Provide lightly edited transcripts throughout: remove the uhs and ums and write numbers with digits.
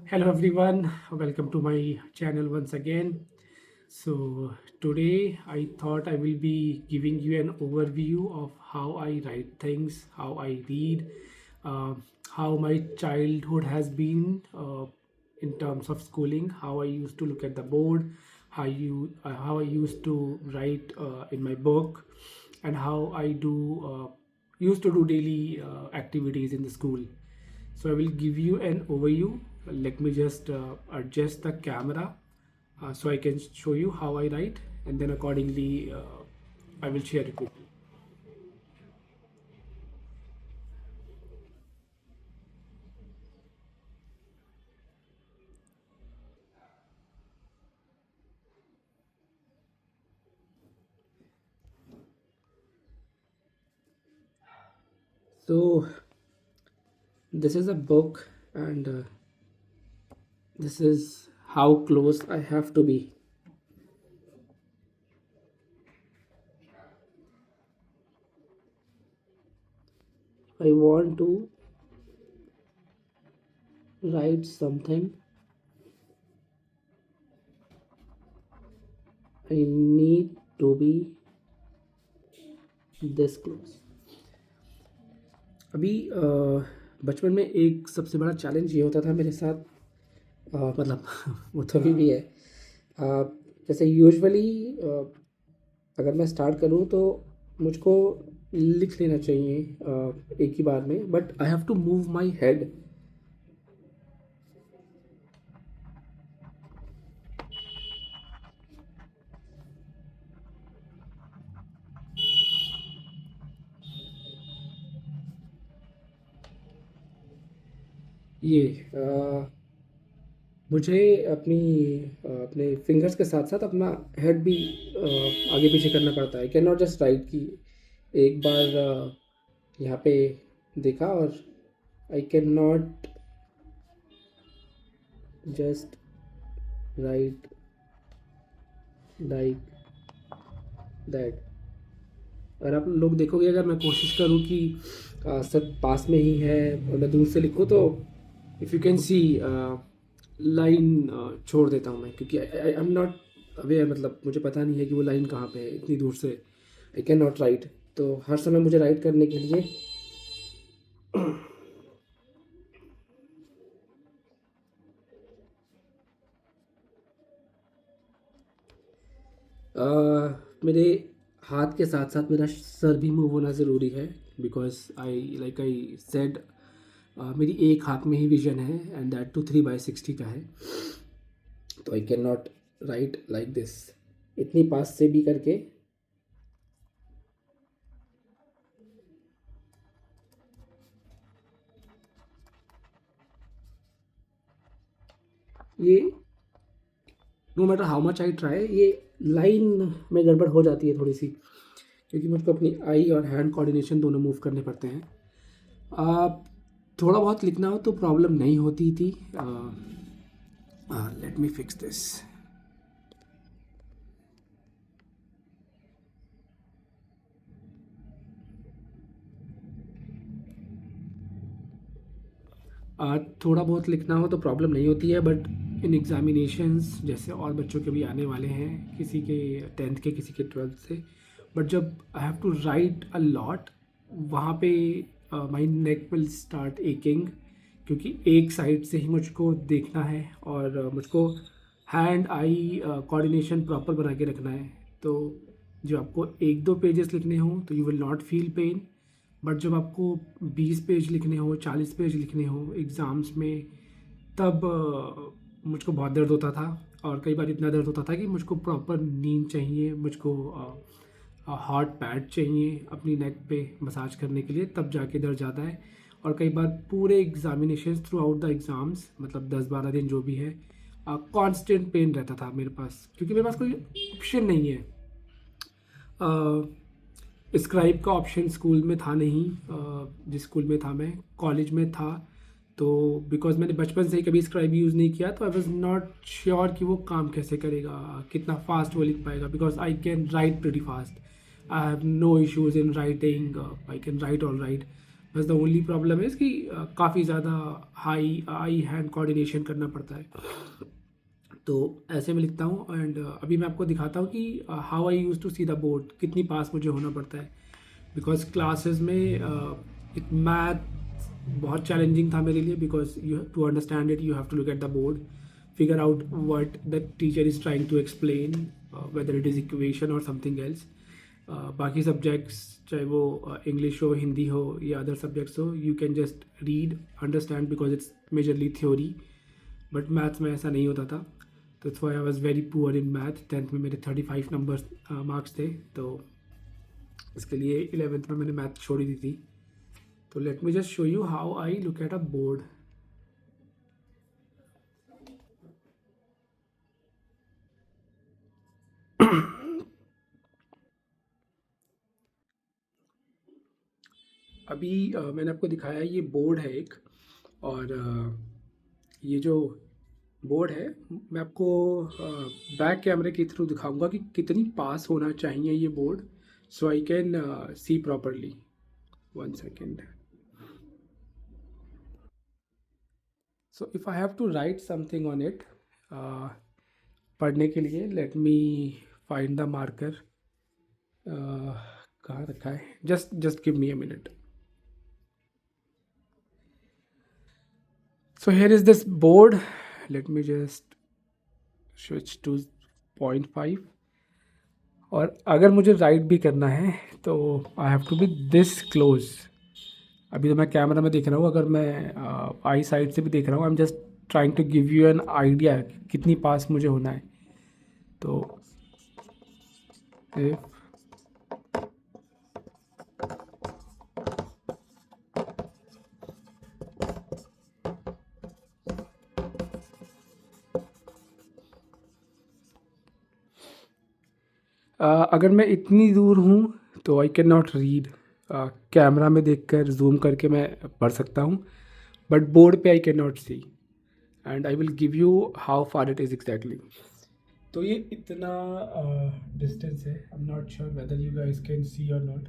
Hello everyone, welcome to my channel once again. So today I thought I will be giving you an overview of how I write things, how I read, uh, how my childhood has been in terms of schooling, how I used to look at the board, how I used to write in my book, and how I do used to do daily activities in the school. So I will give you an overview. Let me just adjust the camera so I can show you how I write, and then accordingly I will share it with you. So this is a book, and this is how close I have to be. I want to write something. I need to be this close. अभी बचपन में एक सबसे बड़ा challenge ये होता था मेरे साथ, मतलब वो तो अभी भी है। जैसे यूजुअली अगर मैं स्टार्ट करूँ तो मुझको लिख लेना चाहिए एक ही बार में, but I have to move my head. ये मुझे अपने फिंगर्स के साथ साथ अपना हेड भी आगे पीछे करना पड़ता है। आई कैन नॉट जस्ट राइट कि एक बार यहाँ पे देखा और आई can not just right like that. अगर आप लोग देखोगे, अगर मैं कोशिश करूँ कि सर पास में ही है और मैं दूर से लिखूँ, तो if you can see line छोड़ देता हूँ मैं, क्योंकि आई एम नॉट अवेयर, मतलब मुझे पता नहीं है कि वो लाइन कहाँ पे है इतनी दूर से। आई कैन नॉट राइट, तो हर समय मुझे राइट करने के लिए मेरे हाथ के साथ साथ मेरा सर भी मूव होना ज़रूरी है, बिकॉज आई सेड मेरी एक हाथ में ही विजन है, एंड दैट टू 3/60 का है। तो I can not write like this इतनी पास से भी करके। ये no matter how much I try, ये लाइन में गड़बड़ हो जाती है थोड़ी सी, क्योंकि मुझको अपनी आई और हैंड कोऑर्डिनेशन दोनों मूव करने पड़ते हैं। आप थोड़ा बहुत लिखना हो तो प्रॉब्लम नहीं होती थी। Let me fix this. थोड़ा बहुत लिखना हो तो प्रॉब्लम नहीं होती है, बट इन एग्ज़ामिनेशंस जैसे और बच्चों के भी आने वाले हैं, किसी के 10th के, किसी के 12th से, बट जब I have to write a lot, वहाँ पे my neck will start aching, क्योंकि एक साइड से ही मुझको देखना है और मुझको हैंड आई कोऑर्डिनेशन प्रॉपर बना के रखना है। तो जो आपको 1-2 पेजेस लिखने हों तो you will not feel pain, but जब आपको 20 पेज लिखने हो, 40 पेज लिखने हो एग्ज़ाम्स में, तब मुझको बहुत दर्द होता था। और कई बार इतना दर्द होता था कि मुझको प्रॉपर नींद चाहिए, मुझको हॉट पैड चाहिए अपनी नेक पे मसाज करने के लिए, तब जाके दर्द जाता है। और कई बार पूरे examination through out the exams, मतलब 10-12 दिन जो भी है, कांस्टेंट पेन रहता था मेरे पास, क्योंकि मेरे पास कोई ऑप्शन नहीं है। स्क्राइब का ऑप्शन स्कूल में था नहीं। जिस स्कूल में था मैं, कॉलेज में था, तो बिकॉज मैंने बचपन से ही कभी स्क्राइब यूज़ नहीं किया, तो आई वॉज नॉट श्योर कि वो काम कैसे करेगा, कितना फास्ट वो लिख पाएगा, because I can write pretty fast. I have no issues in writing, I can write all right. बस द ओनली प्रॉब्लम है कि काफ़ी ज़्यादा हाई आई हैंड कोऑर्डिनेशन करना पड़ता है। तो ऐसे में लिखता हूँ एंड अभी मैं आपको दिखाता हूँ कि how I use to see the board, कितनी पास मुझे होना पड़ता है। बिकॉज क्लासेस में एक मैथ बहुत चैलेंजिंग था मेरे लिए, because you to understand it you have to look at the board, figure out what the teacher is trying to explain, whether it is equation और समथिंग एल्स। बाकी subjects चाहे वो इंग्लिश हो, हिंदी हो या अदर सब्जेक्ट्स हो, you can just read understand because it's majorly theory. But maths में ऐसा नहीं होता था, तो it's why I was very poor in math. 10th में मेरे 35 नंबर मार्क्स थे, तो इसके लिए 11th में मैंने मैथ छोड़ ही दी थी। तो let me just show you how I look at a board. अभी मैंने आपको दिखाया ये बोर्ड है एक, और ये जो बोर्ड है मैं आपको बैक कैमरे के थ्रू दिखाऊंगा कि कितनी पास होना चाहिए ये board, so I can see properly. 1 second. So if I have to write something on it, पढ़ने के लिए let me find the marker. कहाँ रखा है, just just give me a minute. So here is this board. Let me just switch to 0.5। और अगर मुझे right भी करना है तो I have to be this close. अभी तो मैं कैमरा में देख रहा हूँ, अगर मैं आई साइड से भी देख रहा हूँ, I am just trying to give you an idea कितनी पास मुझे होना है। तो if अगर मैं इतनी दूर हूँ तो I can not read. Camera में देखकर जूम करके मैं पढ़ सकता हूँ, बट बोर्ड पे I can not see, and I will give you how far it is exactly. तो ये इतना डिस्टेंस है, I am not sure whether you guys can see और नॉट।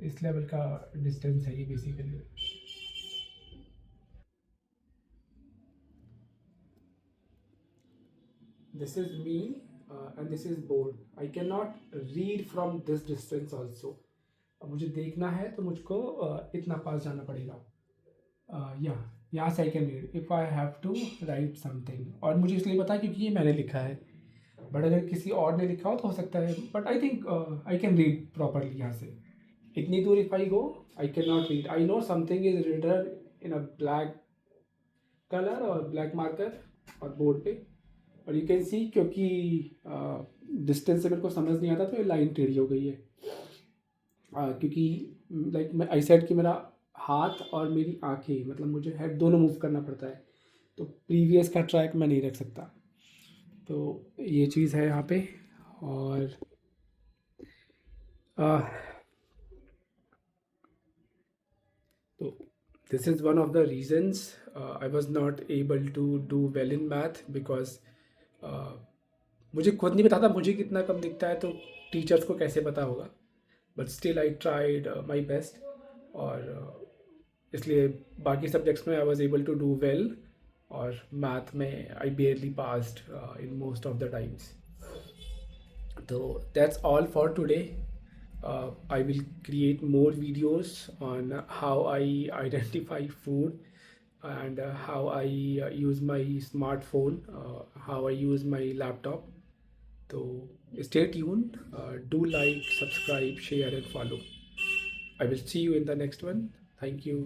इस लेवल का डिस्टेंस है ये basically. This is me and this is board. I can not read from this distance also. अब मुझे देखना है तो मुझको इतना पास जाना पड़ेगा। यहाँ से I can read if I have to write something, और मुझे इसलिए पता है क्योंकि ये मैंने लिखा है। बट अगर किसी और ने लिखा हो तो हो सकता है, but I think I can read properly यहाँ से। इतनी दूर if I go I can not read. I know something is written in a black colour और ब्लैक मार्कर और बोर्ड पे, और यू कैन सी क्योंकि डिस्टेंस से मेरे को समझ नहीं आता तो ये लाइन टेढ़ी हो गई है। क्योंकि लाइक मैं आई सेड कि मेरा हाथ और मेरी आंखें, मतलब मुझे हेड दोनों मूव करना पड़ता है, तो प्रीवियस का ट्रैक मैं नहीं रख सकता। तो ये चीज़ है यहाँ पे। और तो this is one of the reasons I was not able to do well in math, because मुझे खुद नहीं पता था मुझे कितना कम दिखता है, तो टीचर्स को कैसे पता होगा। But still I tried my best, और इसलिए बाकी सब्जेक्ट्स में I was able to do well, और मैथ में I barely passed in most of the times. So that's all for today. I will create more videos on how I identify food, and how I use my smartphone, how I use my laptop. So stay tuned. Do like, subscribe, share, and follow. I will see you in the next one. Thank you.